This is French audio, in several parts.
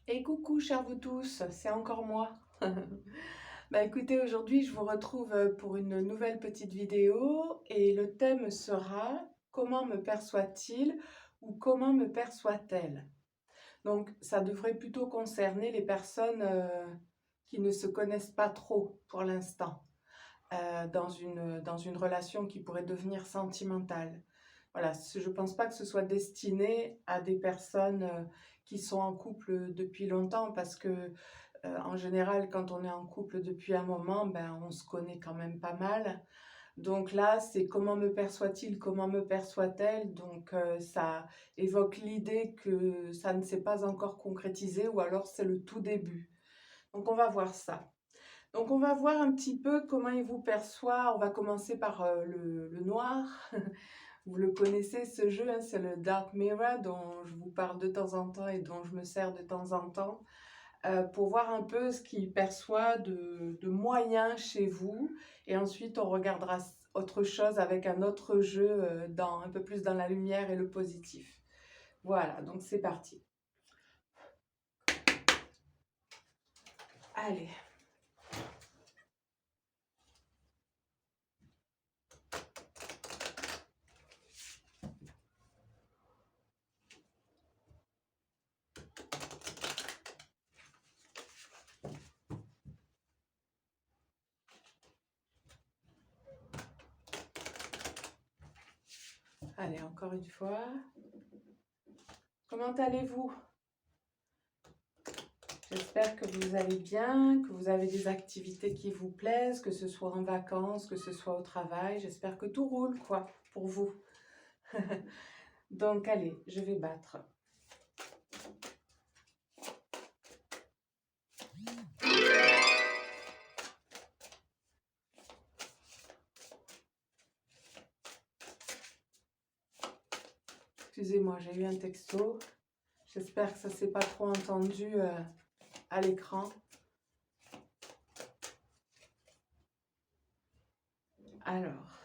Et coucou chers vous tous, c'est encore moi. Bah écoutez, aujourd'hui je vous retrouve pour une nouvelle petite vidéo et le thème sera comment me perçoit-il ou comment me perçoit-elle? Donc ça devrait plutôt concerner les personnes qui ne se connaissent pas trop pour l'instant, dans une relation qui pourrait devenir sentimentale. Voilà, je ne pense pas que ce soit destiné à des personnes qui sont en couple depuis longtemps parce que en général, quand on est en couple depuis un moment, ben, on se connaît quand même pas mal. Donc là, c'est comment me perçoit-il, comment me perçoit-elle? Donc ça évoque l'idée que ça ne s'est pas encore concrétisé ou alors c'est le tout début. Donc on va voir ça. Donc on va voir un petit peu comment il vous perçoit. On va commencer par le noir. Vous le connaissez ce jeu, hein, c'est le Dark Mirror dont je vous parle de temps en temps et dont je me sers de temps en temps pour voir un peu ce qu'il perçoit de moyen chez vous. Et ensuite, on regardera autre chose avec un autre jeu un peu plus dans la lumière et le positif. Voilà, donc c'est parti. Allez. Allez, encore une fois. Comment allez-vous? J'espère que vous allez bien, que vous avez des activités qui vous plaisent, que ce soit en vacances, que ce soit au travail. J'espère que tout roule, quoi, pour vous. Donc, allez, je vais battre. Excusez-moi, j'ai eu un texto. J'espère que ça ne s'est pas trop entendu à l'écran. Alors,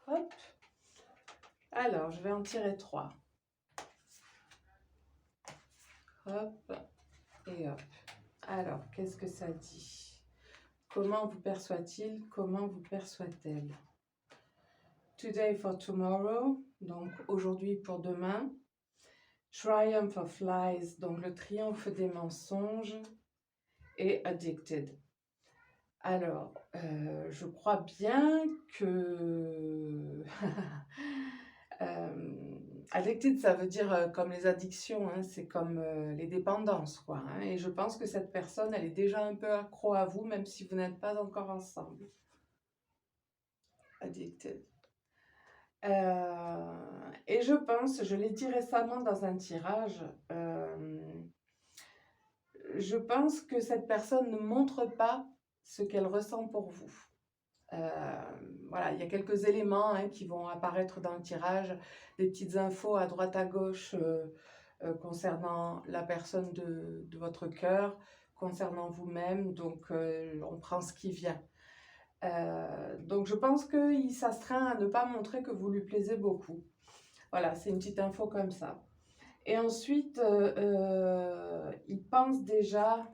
hop. Alors, je vais en tirer 3. Hop et hop. Alors, qu'est-ce que ça dit? Comment vous perçoit-il? Comment vous perçoit-elle? Today for tomorrow, donc aujourd'hui pour demain. Triumph of lies, donc le triomphe des mensonges. Et addicted. Alors, je crois bien que... addicted, ça veut dire comme les addictions, hein, c'est comme les dépendances, quoi. Hein, et je pense que cette personne, elle est déjà un peu accro à vous, même si vous n'êtes pas encore ensemble. Addicted. Et je pense, je l'ai dit récemment dans un tirage, je pense que cette personne ne montre pas ce qu'elle ressent pour vous. Voilà, il y a quelques éléments qui vont apparaître dans le tirage, des petites infos à droite à gauche concernant la personne de votre cœur, concernant vous-même, donc on prend ce qui vient. Donc je pense qu'il s'astreint à ne pas montrer que vous lui plaisez beaucoup. Voilà, c'est une petite info comme ça. Et ensuite, il pense déjà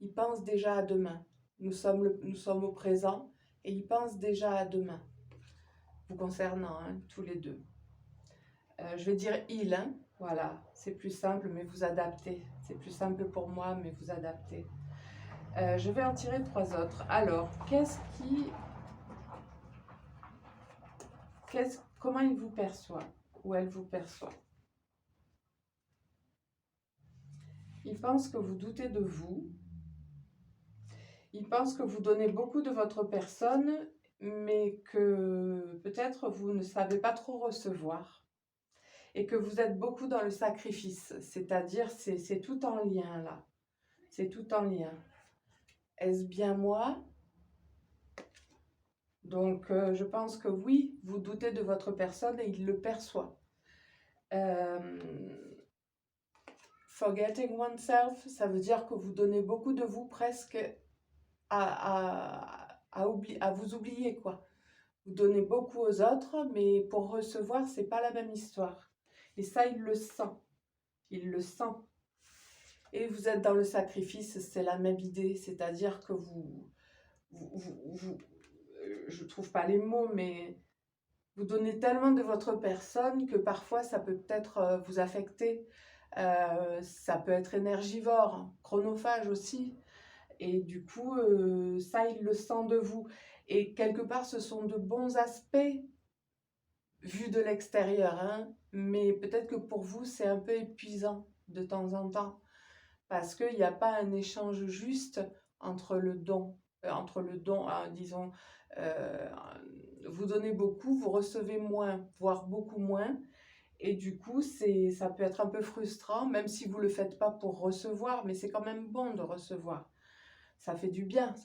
à demain. Nous sommes au présent et il pense déjà à demain, vous concernant, hein, tous les deux. Je vais dire il, hein, voilà, c'est plus simple, mais vous adaptez. C'est plus simple pour moi, mais vous adaptez. Je vais en tirer 3 autres. Alors, comment il vous perçoit ou elle vous perçoit? Il pense que vous doutez de vous. Il pense que vous donnez beaucoup de votre personne, mais que peut-être vous ne savez pas trop recevoir. Et que vous êtes beaucoup dans le sacrifice, c'est-à-dire c'est tout en lien là. C'est tout en lien. Est-ce bien moi? Donc je pense que oui, vous doutez de votre personne et il le perçoit. Forgetting oneself, ça veut dire que vous donnez beaucoup de vous presque à vous oublier, quoi. Vous donnez beaucoup aux autres, mais pour recevoir, c'est pas la même histoire. Et ça, il le sent. Il le sent. Et vous êtes dans le sacrifice, c'est la même idée. C'est-à-dire que je ne trouve pas les mots, mais vous donnez tellement de votre personne que parfois ça peut peut-être vous affecter. Ça peut être énergivore, chronophage aussi. Et du coup, ça, il le sent de vous. Et quelque part, ce sont de bons aspects vus de l'extérieur, hein, mais peut-être que pour vous, c'est un peu épuisant de temps en temps, parce qu'il n'y a pas un échange juste entre le don, disons, euh, vous donnez beaucoup, vous recevez moins, voire beaucoup moins, et du coup, ça peut être un peu frustrant, même si vous ne le faites pas pour recevoir, mais c'est quand même bon de recevoir. Ça fait du bien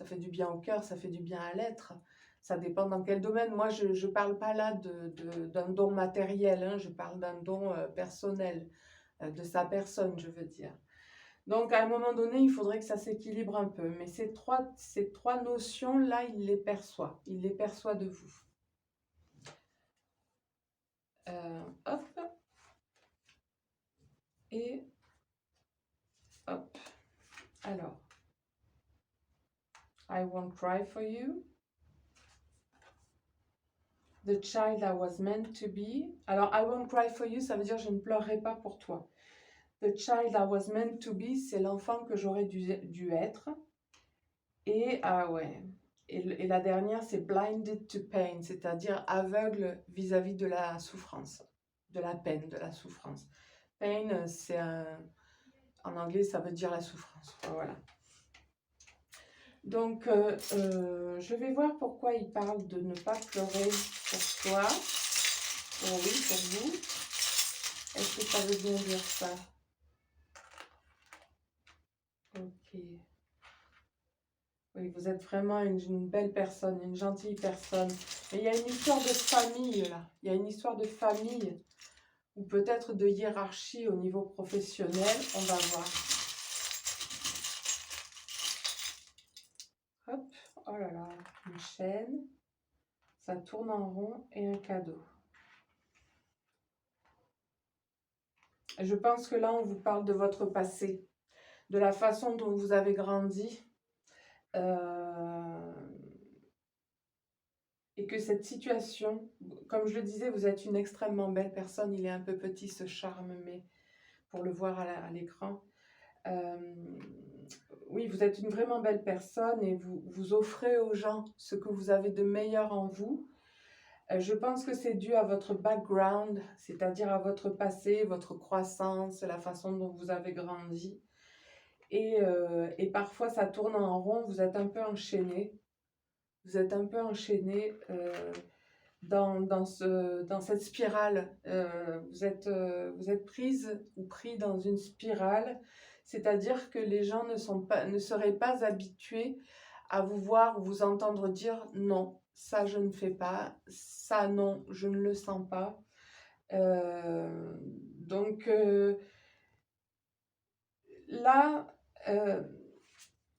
au cœur, ça fait du bien à l'être. Ça dépend dans quel domaine. Moi, je ne parle pas là d'un don matériel, hein, je parle d'un don personnel, de sa personne, je veux dire. Donc, à un moment donné, il faudrait que ça s'équilibre un peu. Mais ces trois notions-là, il les perçoit. Il les perçoit de vous. Hop. Et hop. Alors, I won't cry for you. The child I was meant to be. Alors, I won't cry for you, ça veut dire je ne pleurerai pas pour toi. The child I was meant to be, c'est l'enfant que j'aurais dû être. Et, ah ouais. Et la dernière, c'est blinded to pain, c'est-à-dire aveugle vis-à-vis de la souffrance, de la peine, de la souffrance. Pain, en anglais, ça veut dire la souffrance. Voilà. Donc, je vais voir pourquoi il parle de ne pas pleurer pour toi. Oh oui, pour vous. Est-ce que ça veut bien dire ça? Ok. Oui, vous êtes vraiment une belle personne, une gentille personne. Mais il y a une histoire de famille, là. Il y a une histoire de famille, ou peut-être de hiérarchie au niveau professionnel. On va voir. Hop, oh là là, une chaîne. Ça tourne en rond et un cadeau. Je pense que là, on vous parle de votre passé, de la façon dont vous avez grandi. Et que cette situation, comme je le disais, vous êtes une extrêmement belle personne. Il est un peu petit ce charme, mais pour le voir à l'écran. Oui, vous êtes une vraiment belle personne et vous offrez aux gens ce que vous avez de meilleur en vous. Je pense que c'est dû à votre background, c'est-à-dire à votre passé, votre croissance, la façon dont vous avez grandi. Et parfois, ça tourne en rond, vous êtes un peu enchaîné. Vous êtes un peu enchaîné dans cette spirale. Vous êtes prise ou pris dans une spirale, c'est-à-dire que les gens ne seraient pas habitués à vous voir ou vous entendre dire non, ça je ne fais pas, ça non, je ne le sens pas. Donc là,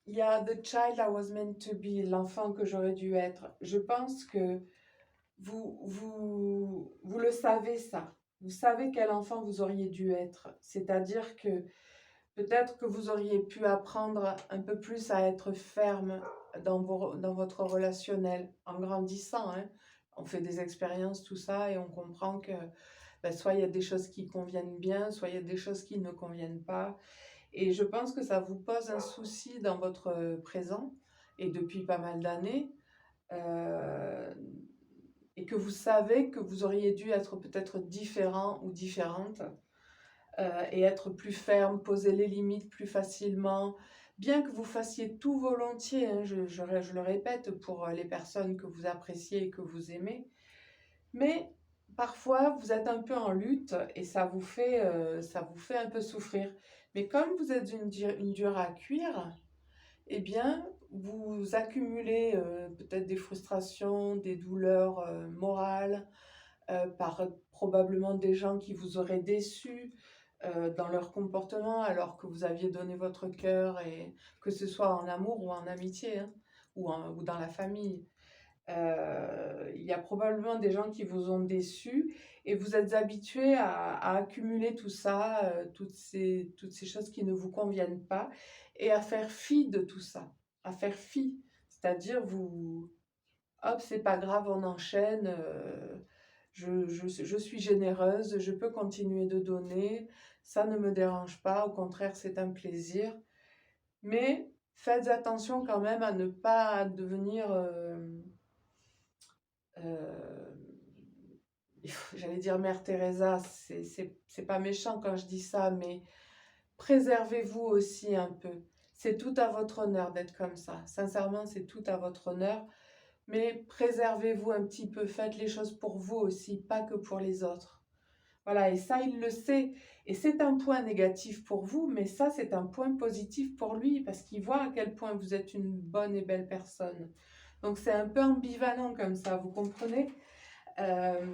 il y a The Child I Was Meant to Be, l'enfant que j'aurais dû être. Je pense que vous le savez ça. Vous savez quel enfant vous auriez dû être. C'est-à-dire que peut-être que vous auriez pu apprendre un peu plus à être ferme dans votre relationnel en grandissant, hein. On fait des expériences, tout ça, et on comprend que soit il y a des choses qui conviennent bien, soit il y a des choses qui ne conviennent pas. Et je pense que ça vous pose un souci dans votre présent, et depuis pas mal d'années, et que vous savez que vous auriez dû être peut-être différent ou différente, et être plus ferme, poser les limites plus facilement, bien que vous fassiez tout volontiers, hein, je le répète, pour les personnes que vous appréciez et que vous aimez, mais parfois vous êtes un peu en lutte et ça vous fait un peu souffrir. Mais comme vous êtes une dure à cuire, eh bien, vous accumulez peut-être des frustrations, des douleurs morales, par probablement des gens qui vous auraient déçu dans leur comportement alors que vous aviez donné votre cœur, et que ce soit en amour ou en amitié, hein, ou dans la famille. Il y a probablement des gens qui vous ont déçus et vous êtes habitué à accumuler tout ça, toutes ces choses qui ne vous conviennent pas et à faire fi de tout ça, à faire fi. C'est-à-dire, hop, c'est pas grave, on enchaîne, je suis généreuse, je peux continuer de donner, ça ne me dérange pas, au contraire, c'est un plaisir. Mais faites attention quand même à ne pas devenir, euh, j'allais dire Mère Teresa, c'est pas méchant quand je dis ça, mais préservez-vous aussi un peu. C'est tout à votre honneur d'être comme ça. Sincèrement, c'est tout à votre honneur. Mais préservez-vous un petit peu. Faites les choses pour vous aussi, pas que pour les autres. Voilà, et ça, il le sait. Et c'est un point négatif pour vous, mais ça, c'est un point positif pour lui, parce qu'il voit à quel point vous êtes une bonne et belle personne. Donc, c'est un peu ambivalent comme ça, vous comprenez? Euh,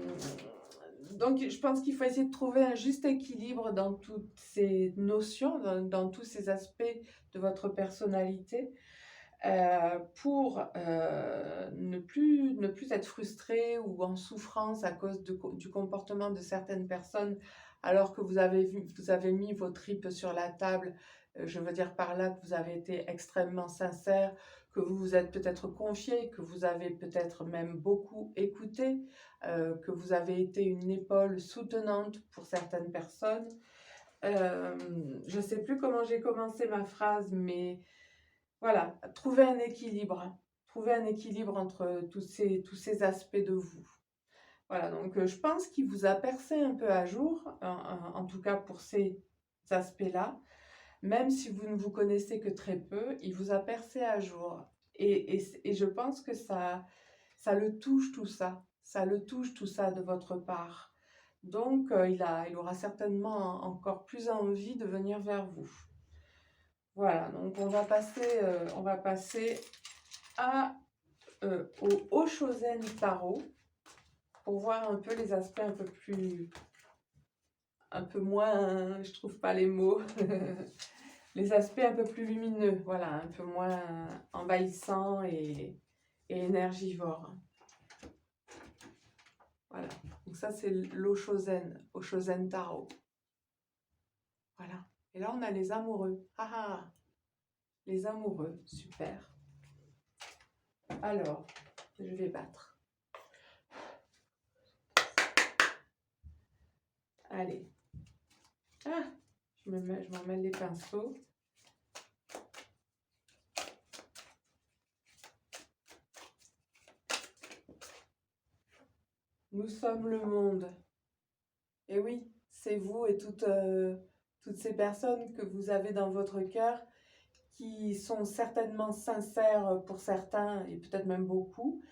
donc, je pense qu'il faut essayer de trouver un juste équilibre dans toutes ces notions, dans tous ces aspects de votre personnalité, pour ne plus être frustré ou en souffrance à cause du comportement de certaines personnes, alors que vous avez mis vos tripes sur la table. Je veux dire par là que vous avez été extrêmement sincère, que vous vous êtes peut-être confié, que vous avez peut-être même beaucoup écouté, que vous avez été une épaule soutenante pour certaines personnes. Je ne sais plus comment j'ai commencé ma phrase, mais voilà, trouver un équilibre entre tous ces aspects de vous. Voilà, donc je pense qu'il vous a percé un peu à jour, en tout cas pour ces aspects-là. Même si vous ne vous connaissez que très peu, il vous a percé à jour. Et je pense que ça le touche tout ça. Ça le touche tout ça de votre part. Donc, il aura certainement encore plus envie de venir vers vous. Voilà, donc on va passer au Oshozen Tarot pour voir un peu les aspects un peu moins, je trouve pas les mots, les aspects un peu plus lumineux, voilà, un peu moins envahissants et énergivores. Voilà, donc ça c'est l'Oshozen Tarot. Voilà, et là on a les amoureux. Ah ah, les amoureux, super. Alors, je vais battre. Allez. Ah, je m'en mêle les pinceaux. Nous sommes le monde. Et oui, c'est vous et toutes ces personnes que vous avez dans votre cœur qui sont certainement sincères pour certains et peut-être même beaucoup,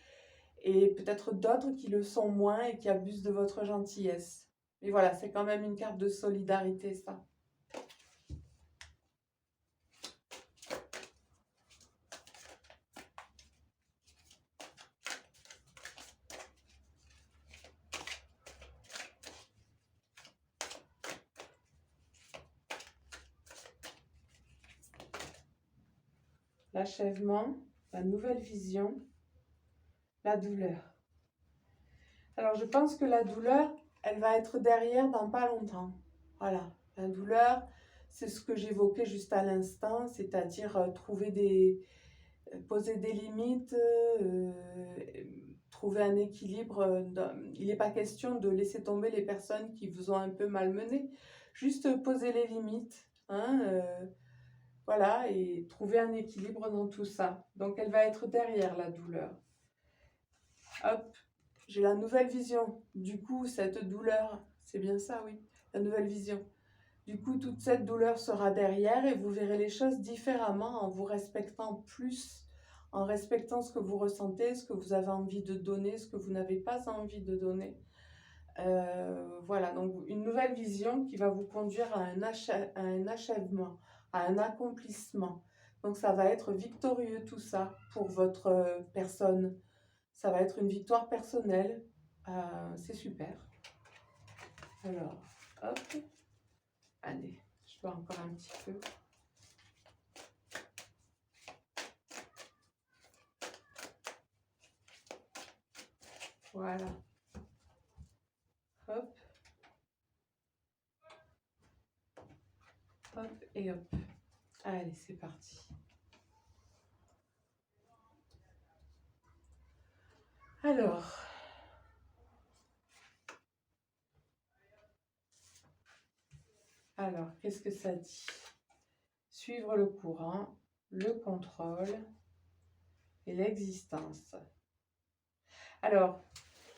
et peut-être d'autres qui le sont moins et qui abusent de votre gentillesse. Mais voilà, c'est quand même une carte de solidarité, ça. L'achèvement, la nouvelle vision, la douleur. Alors, je pense que la douleur, elle va être derrière dans pas longtemps. Voilà, la douleur, c'est ce que j'évoquais juste à l'instant, c'est-à-dire poser des limites, trouver un équilibre. Il n'est pas question de laisser tomber les personnes qui vous ont un peu malmené, juste poser les limites, hein, voilà, et trouver un équilibre dans tout ça. Donc, elle va être derrière la douleur. Hop, j'ai la nouvelle vision. Du coup, cette douleur, c'est bien ça, oui, la nouvelle vision. Du coup, toute cette douleur sera derrière et vous verrez les choses différemment en vous respectant plus, en respectant ce que vous ressentez, ce que vous avez envie de donner, ce que vous n'avez pas envie de donner. Voilà, donc une nouvelle vision qui va vous conduire à un achèvement, à un accomplissement. Donc ça va être victorieux tout ça pour votre personne. Ça va être une victoire personnelle. C'est super. Alors, hop. Allez, je dois encore un petit peu. Voilà. Hop, hop et hop. Allez, c'est parti. Alors, qu'est-ce que ça dit? Suivre le courant, le contrôle et l'existence. Alors,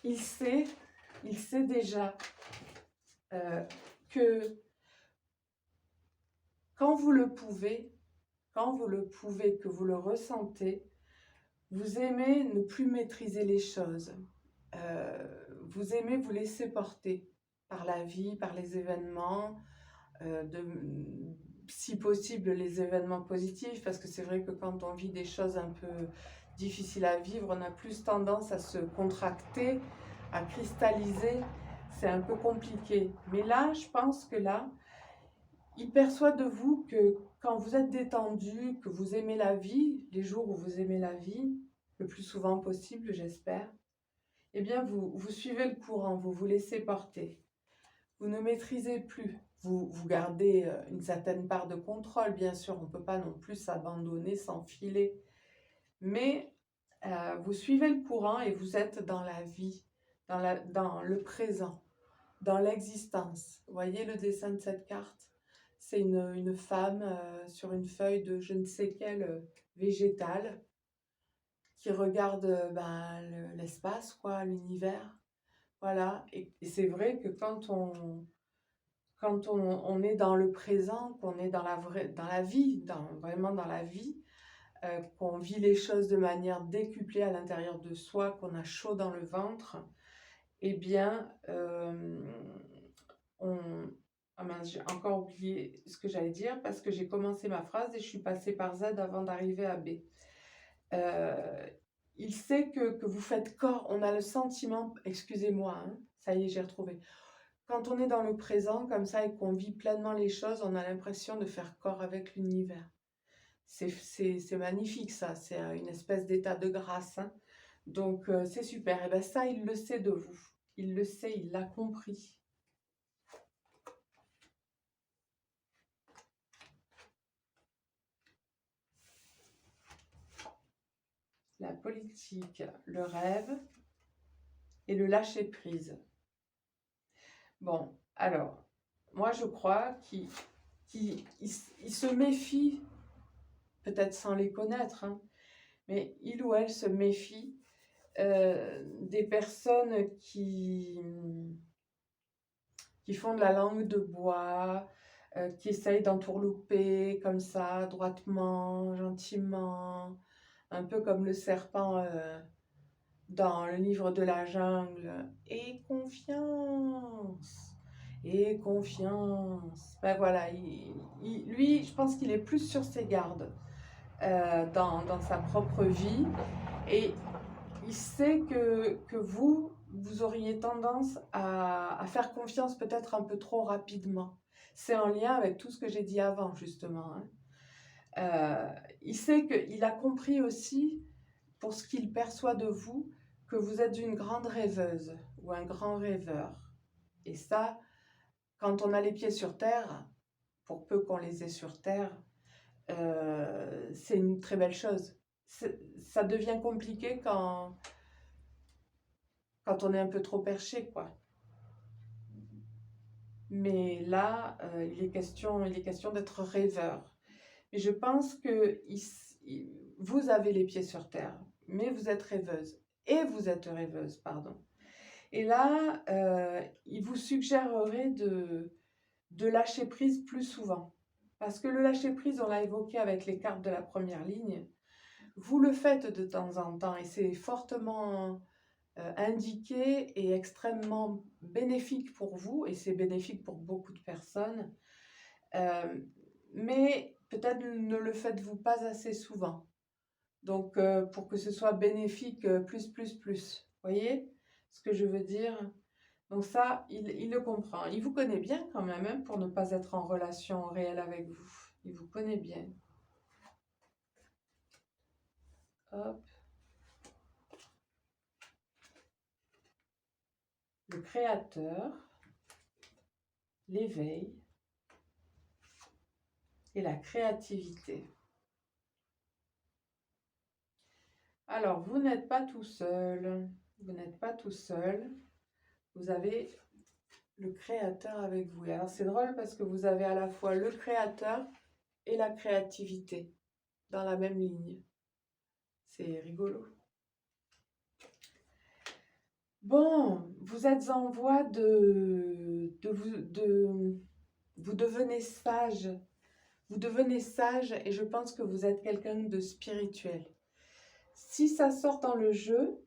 il sait déjà que quand vous le pouvez, que vous le ressentez, vous aimez ne plus maîtriser les choses. Vous aimez vous laisser porter par la vie, par les événements, si possible les événements positifs, parce que c'est vrai que quand on vit des choses un peu difficiles à vivre, on a plus tendance à se contracter, à cristalliser, c'est un peu compliqué. Mais là, je pense que là, il perçoit de vous que quand vous êtes détendu, que vous aimez la vie, les jours où vous aimez la vie, le plus souvent possible, j'espère, eh bien, vous suivez le courant, vous vous laissez porter. Vous ne maîtrisez plus. Vous gardez une certaine part de contrôle, bien sûr, on ne peut pas non plus s'abandonner, s'enfiler. Mais vous suivez le courant et vous êtes dans la vie, dans le présent, dans l'existence. Vous voyez le dessin de cette carte? C'est une femme sur une feuille de je ne sais quel végétal qui regarde l'espace, quoi, l'univers. Voilà, et c'est vrai que quand on est dans le présent, qu'on est dans la vie, vraiment dans la vie, qu'on vit les choses de manière décuplée à l'intérieur de soi, qu'on a chaud dans le ventre, eh bien, on... Ah mince, j'ai encore oublié ce que j'allais dire parce que j'ai commencé ma phrase et je suis passée par Z avant d'arriver à B. Il sait que vous faites corps, on a le sentiment, excusez-moi, hein, ça y est, j'ai retrouvé. Quand on est dans le présent comme ça et qu'on vit pleinement les choses, on a l'impression de faire corps avec l'univers. C'est magnifique ça, c'est une espèce d'état de grâce. Hein. Donc c'est super. Et bien ça, il le sait de vous. Il le sait, il l'a compris. La politique, le rêve et le lâcher-prise. Bon, alors, moi je crois qu'il se méfie, peut-être sans les connaître, hein, mais il ou elle se méfie des personnes qui font de la langue de bois, qui essayent d'entourlouper comme ça, droitement, gentiment, un peu comme le serpent dans le livre de la jungle. Et confiance, et confiance. Ben voilà, lui, je pense qu'il est plus sur ses gardes dans sa propre vie. Et il sait que vous auriez tendance à faire confiance peut-être un peu trop rapidement. C'est en lien avec tout ce que j'ai dit avant, justement. Hein. Il sait qu'il a compris aussi, pour ce qu'il perçoit de vous, que vous êtes une grande rêveuse ou un grand rêveur. Et ça, quand on a les pieds sur terre, pour peu qu'on les ait sur terre, c'est une très belle chose. Ça devient compliqué quand on est un peu trop perché, quoi. Mais là, il est question d'être rêveur. Mais je pense que vous avez les pieds sur terre, mais vous êtes rêveuse. Et vous êtes rêveuse, pardon. Et là, il vous suggérerait de lâcher prise plus souvent. Parce que le lâcher prise, on l'a évoqué avec les cartes de la première ligne, vous le faites de temps en temps et c'est fortement indiqué et extrêmement bénéfique pour vous, et c'est bénéfique pour beaucoup de personnes, mais peut-être ne le faites-vous pas assez souvent. Donc, pour que ce soit bénéfique plus. Voyez ce que je veux dire? Donc ça, il le comprend. Il vous connaît bien quand même, hein, pour ne pas être en relation réelle avec vous. Il vous connaît bien. Hop. le créateur, l'éveil et la créativité. Alors, vous n'êtes pas tout seul. Vous n'êtes pas tout seul. Vous avez le créateur avec vous. Et alors, c'est drôle parce que vous avez à la fois le créateur et la créativité dans la même ligne. C'est rigolo. Bon, vous êtes en voie vous devenez sage. Vous devenez sage et je pense que vous êtes quelqu'un de spirituel. Si ça sort dans le jeu,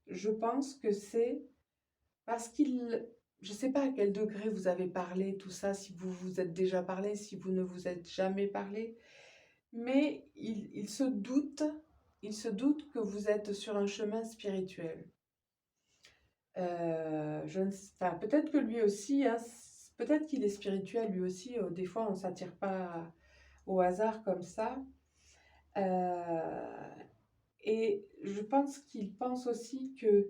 je pense que c'est parce qu'il... Je ne sais pas à quel degré vous avez parlé, tout ça, si vous vous êtes déjà parlé, si vous ne vous êtes jamais parlé. Mais il se doute que vous êtes sur un chemin spirituel. Enfin, peut-être que lui aussi, hein, peut-être qu'il est spirituel lui aussi. Des fois, on ne s'attire pas au hasard comme ça. Et je pense qu'il pense aussi que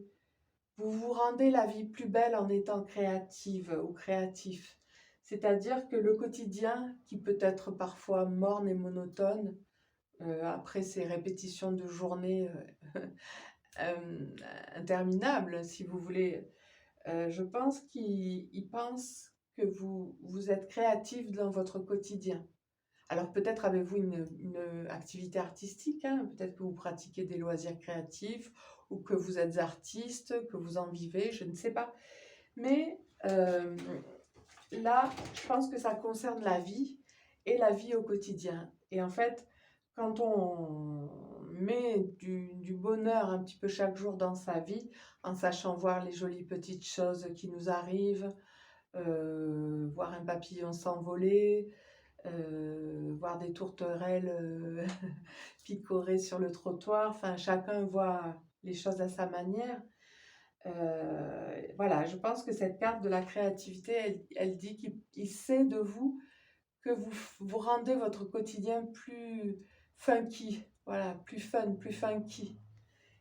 vous vous rendez la vie plus belle en étant créative ou créatif. C'est-à-dire que le quotidien, qui peut être parfois morne et monotone, après ces répétitions de journées interminables, si vous voulez, je pense qu'il pense que vous êtes créatif dans votre quotidien. Alors peut-être avez-vous une activité artistique, hein, peut-être que vous pratiquez des loisirs créatifs ou que vous êtes artiste, que vous en vivez, je ne sais pas. Mais là, je pense que ça concerne la vie et la vie au quotidien. Et en fait, quand on met du bonheur un petit peu chaque jour dans sa vie, en sachant voir les jolies petites choses qui nous arrivent, voir un papillon s'envoler, voir des tourterelles picorer sur le trottoir, enfin chacun voit les choses à sa manière. Voilà, je pense que cette carte de la créativité, elle dit qu'il sait de vous que vous rendez votre quotidien plus funky, voilà, plus fun, plus funky.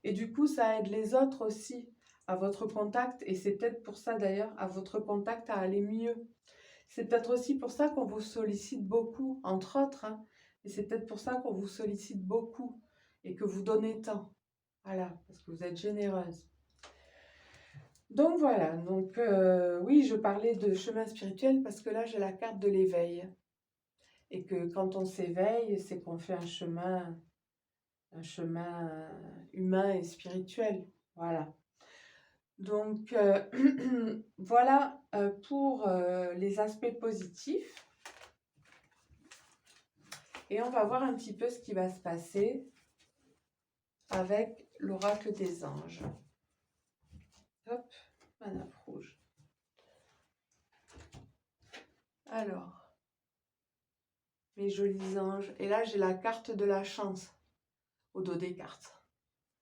Et du coup, ça aide les autres aussi à votre contact, et c'est peut-être pour ça d'ailleurs, à votre contact à aller mieux. C'est peut-être aussi pour ça qu'on vous sollicite beaucoup, entre autres, hein, et c'est peut-être pour ça qu'on vous sollicite beaucoup et que vous donnez tant. Voilà, parce que vous êtes généreuse. Donc voilà, donc oui, je parlais de chemin spirituel parce que là, j'ai la carte de l'éveil. Et que quand on s'éveille, c'est qu'on fait un chemin humain et spirituel. Voilà. Donc, voilà pour les aspects positifs. Et on va voir un petit peu ce qui va se passer avec l'oracle des anges. Hop, ma nappe rouge. Alors, mes jolis anges. Et là, j'ai la carte de la chance au dos des cartes.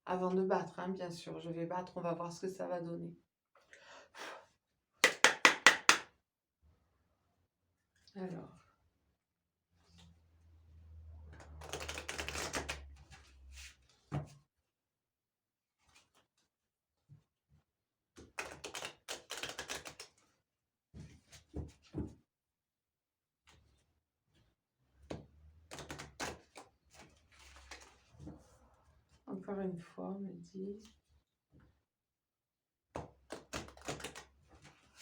Avant de battre, hein, bien sûr. Je vais battre, on va voir ce que ça va donner. Alors. Encore une fois, on me dit.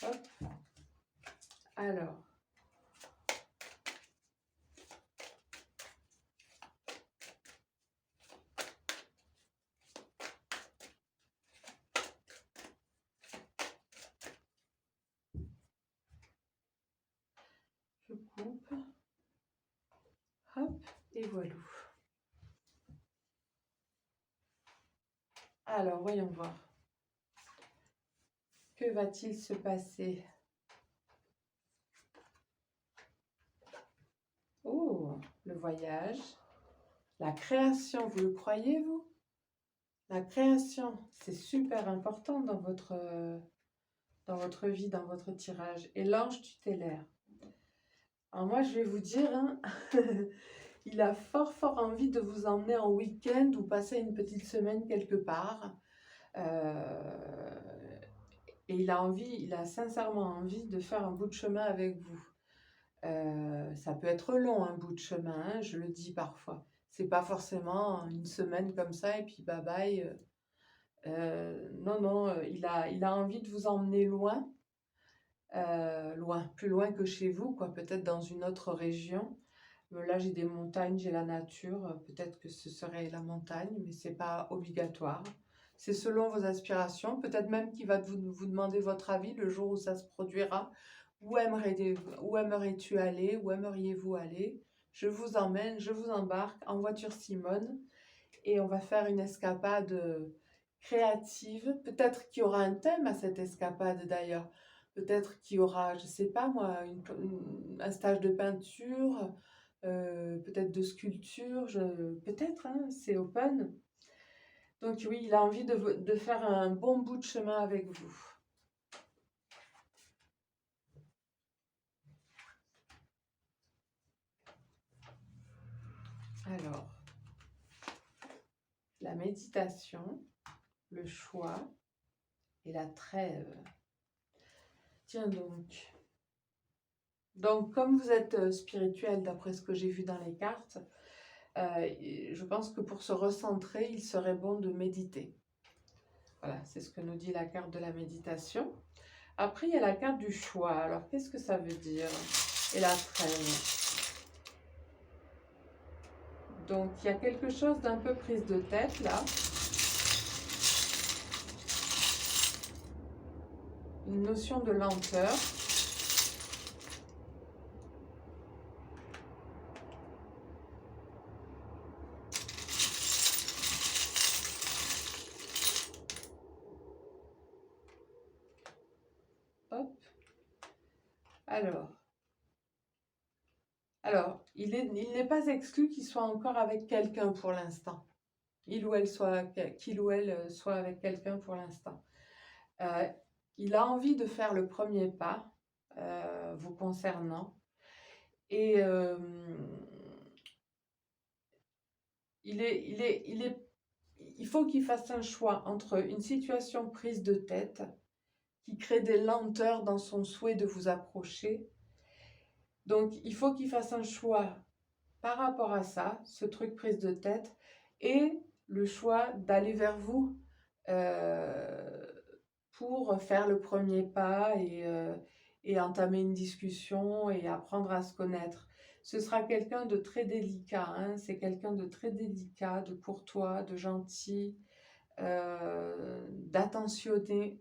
Hop. Alors. Je coupe. Hop. Et voilà. Alors, voyons voir. Que va-t-il se passer? Oh, le voyage. La création, vous le croyez, vous? La création, c'est super important dans votre vie, dans votre tirage. Et l'ange tutélaire. Alors moi, je vais vous dire, hein, il a fort envie de vous emmener en week-end ou passer une petite semaine quelque part. et il a sincèrement envie de faire un bout de chemin avec vous. Ça peut être long, un bout de chemin, hein, je le dis parfois. C'est pas forcément une semaine comme ça et puis bye bye. Non, non, il a envie de vous emmener loin, loin, plus loin que chez vous, quoi, peut-être dans une autre région. Là, j'ai des montagnes, j'ai la nature, peut-être que ce serait la montagne, mais c'est pas obligatoire. C'est selon vos aspirations, peut-être même qu'il va vous demander votre avis le jour où ça se produira. Où aimerais-tu aller? Où aimeriez-vous aller? Je vous emmène, je vous embarque en voiture Simone et on va faire une escapade créative. Peut-être qu'il y aura un thème à cette escapade d'ailleurs. Peut-être qu'il y aura, je sais pas moi, un stage de peinture, peut-être de sculpture, peut-être, hein, c'est open. Donc oui, il a envie de faire un bon bout de chemin avec vous. Alors, la méditation, le choix et la trêve. Tiens donc. Donc, comme vous êtes spirituel, d'après ce que j'ai vu dans les cartes, je pense que pour se recentrer, il serait bon de méditer. Voilà, c'est ce que nous dit la carte de la méditation. Après, il y a la carte du choix. Alors, qu'est-ce que ça veut dire? Et la trêve. Donc, il y a quelque chose d'un peu prise de tête, là. Une notion de lenteur. Hop. Alors, il n'est pas exclu qu'il soit encore avec quelqu'un pour l'instant. Qu'il ou elle soit avec quelqu'un pour l'instant. Il a envie de faire le premier pas vous concernant. Et il faut qu'il fasse un choix entre une situation prise de tête qui crée des lenteurs dans son souhait de vous approcher. Donc, il faut qu'il fasse un choix par rapport à ça, ce truc prise de tête, et le choix d'aller vers vous pour faire le premier pas et entamer une discussion et apprendre à se connaître. Ce sera quelqu'un de très délicat, hein, c'est quelqu'un de très délicat, de courtois, de gentil, d'attentionné,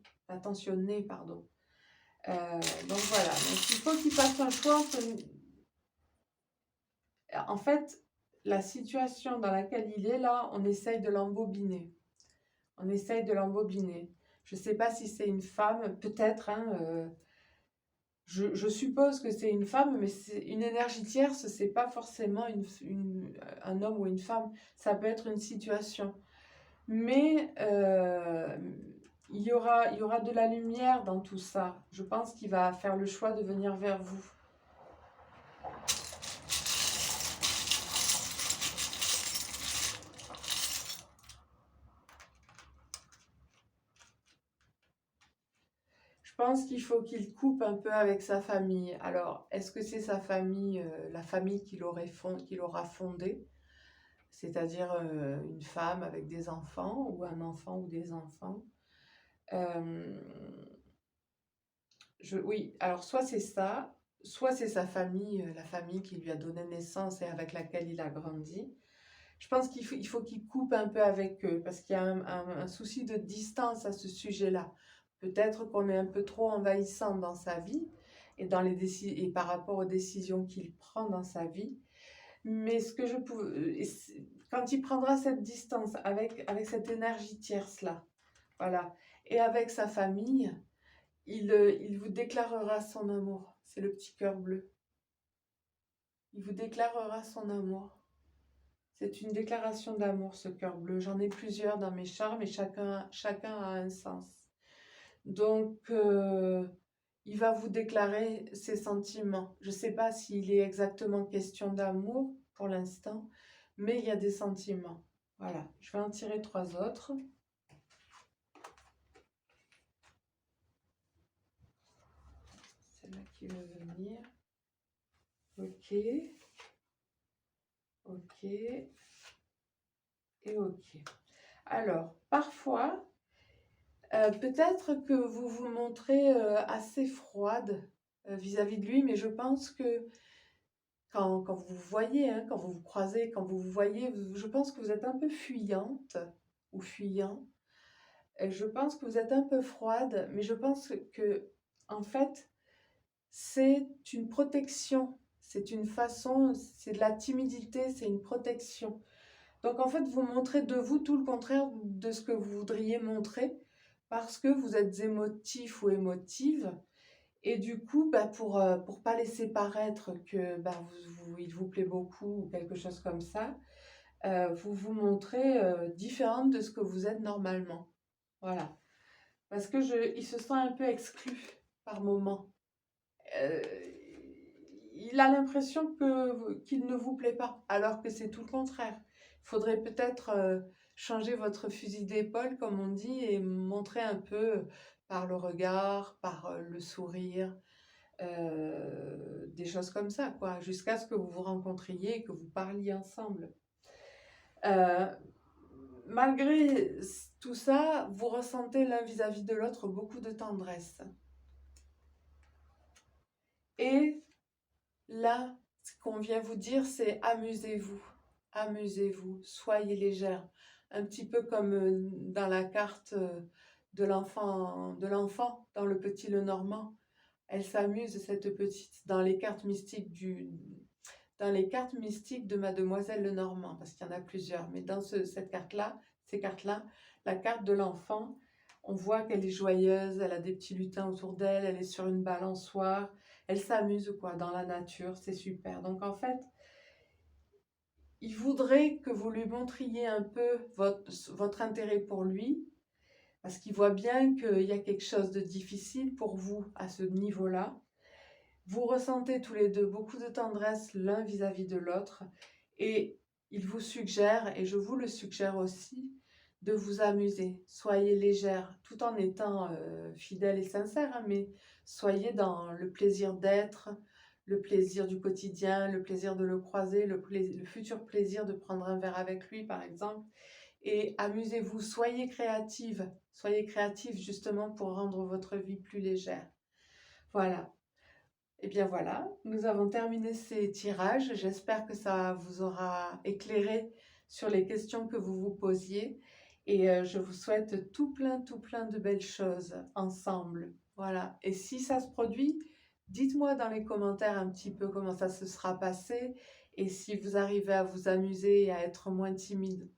pardon. Donc voilà, donc il faut qu'il fasse un choix. En fait, la situation dans laquelle il est là, on essaye de l'embobiner. On essaye de l'embobiner. Je ne sais pas si c'est une femme, peut-être, hein, je suppose que c'est une femme, mais c'est une énergie tierce, c'est pas forcément un homme ou une femme, ça peut être une situation. Mais il y aura de la lumière dans tout ça. Je pense qu'il va faire le choix de venir vers vous. Je pense qu'il faut qu'il coupe un peu avec sa famille. Alors, est-ce que c'est sa famille, la famille qu'il aura fondée, c'est-à-dire une femme avec des enfants, ou un enfant ou des enfants? Euh, oui, alors soit c'est ça, soit c'est sa famille, la famille qui lui a donné naissance et avec laquelle il a grandi. Je pense il faut qu'il coupe un peu avec eux parce qu'il y a un souci de distance à ce sujet-là. Peut-être qu'on est un peu trop envahissant dans sa vie et, et par rapport aux décisions qu'il prend dans sa vie. Mais ce que je pouvais, quand il prendra cette distance avec cette énergie tierce-là, voilà, et avec sa famille, il vous déclarera son amour. C'est le petit cœur bleu. Il vous déclarera son amour. C'est une déclaration d'amour, ce cœur bleu. J'en ai plusieurs dans mes charmes et chacun a un sens. Donc, il va vous déclarer ses sentiments. Je ne sais pas s'il est exactement question d'amour pour l'instant, mais il y a des sentiments. Voilà, je vais en tirer 3 autres. là qui veut venir. Ok. Ok. Et ok. Alors, parfois, peut-être que vous vous montrez assez froide vis-à-vis de lui, mais je pense que quand vous vous voyez, hein, quand vous vous croisez, quand vous vous voyez, je pense que vous êtes un peu fuyante ou fuyant. Et je pense que vous êtes un peu froide, mais je pense que, en fait, c'est une protection. C'est une façon, c'est de la timidité, c'est une protection. Donc, en fait, vous montrez de vous tout le contraire de ce que vous voudriez montrer parce que vous êtes émotif ou émotive. Et du coup, bah, pour pas laisser paraître que bah, il vous plaît beaucoup ou quelque chose comme ça, vous vous montrez différente de ce que vous êtes normalement. Voilà. Parce que il se sent un peu exclu par moment. Euh, il a l'impression qu'il ne vous plaît pas, alors que c'est tout le contraire. Il faudrait peut-être changer votre fusil d'épaule, comme on dit, et montrer un peu par le regard, par le sourire, des choses comme ça, quoi, jusqu'à ce que vous vous rencontriez et que vous parliez ensemble. Euh, Malgré tout ça, vous ressentez l'un vis-à-vis de l'autre beaucoup de tendresse. Et là, ce qu'on vient vous dire, c'est amusez-vous, amusez-vous, soyez légère. Un petit peu comme dans la carte de l'enfant, dans le Petit Lenormand. Elle s'amuse, cette petite, dans les cartes mystiques de Mademoiselle Lenormand, parce qu'il y en a plusieurs, mais dans cette carte-là, ces cartes-là, la carte de l'enfant, on voit qu'elle est joyeuse, elle a des petits lutins autour d'elle, elle est sur une balançoire, elle s'amuse quoi, dans la nature, c'est super. Donc en fait, il voudrait que vous lui montriez un peu votre intérêt pour lui, parce qu'il voit bien qu'il y a quelque chose de difficile pour vous à ce niveau-là. Vous ressentez tous les deux beaucoup de tendresse l'un vis-à-vis de l'autre et il vous suggère, et je vous le suggère aussi, de vous amuser. Soyez légère tout en étant fidèle et sincère, hein, mais soyez dans le plaisir d'être, le plaisir du quotidien, le plaisir de le croiser, le futur plaisir de prendre un verre avec lui par exemple. Et amusez-vous, soyez créative justement pour rendre votre vie plus légère. Voilà. Et bien voilà, nous avons terminé ces tirages. J'espère que ça vous aura éclairé sur les questions que vous vous posiez. Et je vous souhaite tout plein de belles choses ensemble. Voilà. Et si ça se produit, dites-moi dans les commentaires un petit peu comment ça se sera passé et si vous arrivez à vous amuser et à être moins timide.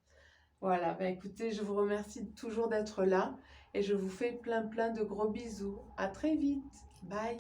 Voilà. Ben écoutez, je vous remercie toujours d'être là et je vous fais plein de gros bisous. À très vite. Bye.